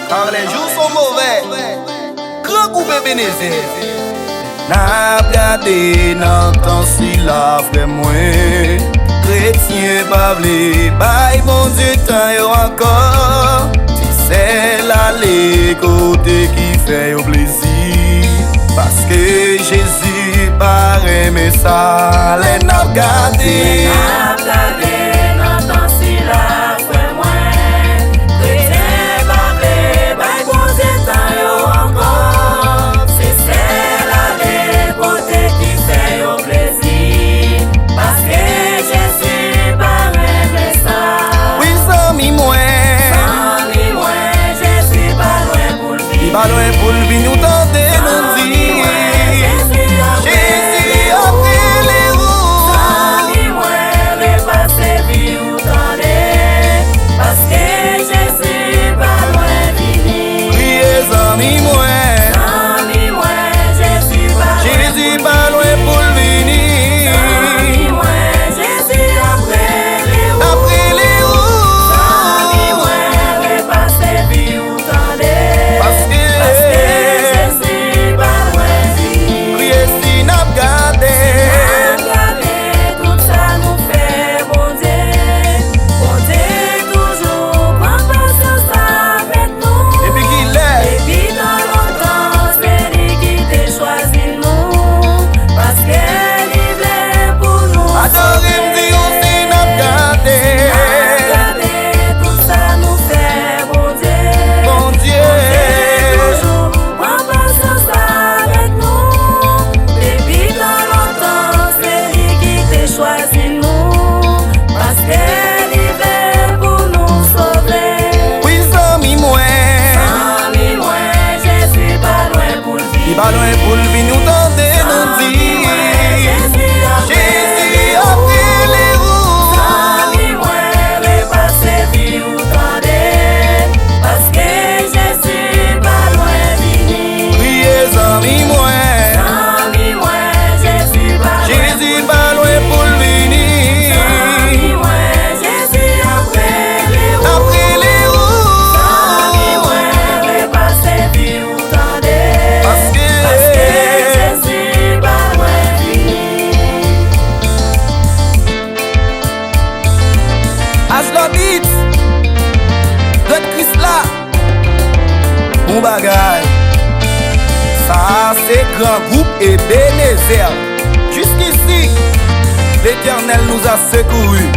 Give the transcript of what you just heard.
car les jours sont mauvais. Grand groupe Ebenezer. N'a gardé dans temps si la frère moi. Chrétien pas vle, bye bon Dieu temps yo encore. Si c'est l'aller côté qui fait au plaisir. Parce que Jésus pas aimé ça, les n'a gardé. Pas loin pour le vin, nous tenter nous dire Jésus a pris les roues. Amis moi, repasser vie ou tendez, parce que Jésus pas loin vini. Priez amis moi, Jésus pas loin pour le venir. Amis moi, Jésus après les roues. Après les roues. Amis moi, repasser vie ou tendez, Parce que Jésus pas loin vini. priez si n'a gardé. Regardez tout ça nous fait bon Dieu toujours prend patience avec nous. Et puis qu'il est. Et puis dans longtemps c'est lui qui t'a choisi nous, parce qu'il voulait pour nous Adorez me dire si n'a gardé. Regardez tout ça nous fait bon Mon Dieu. toujours prend patience avec nous. Et puis dans longtemps c'est lui qui t'a choisi nous, parce qu'il voulait pour nous sauver. Oui amis moi, Amis moi, Jésus pas loin pour le vivre. pas loin pour le vin, nous tenter nous dire Jésus a pris les roues. Amis moi, repasser vie ou tendez, parce que Jésus pas loin vini. Priez amis moi, Amis moi, Jésus pas loin pour le venir. Amis moi, Jésus après les roues. Après les roues. Amis moi, repasser vie ou tendez, Parce que Jésus pas loin vini. Ashlobit, God Christ là, bon bagay. Ça c'est grand groupe Ebenezer. Jusqu'ici, l'Éternel nous a secourus.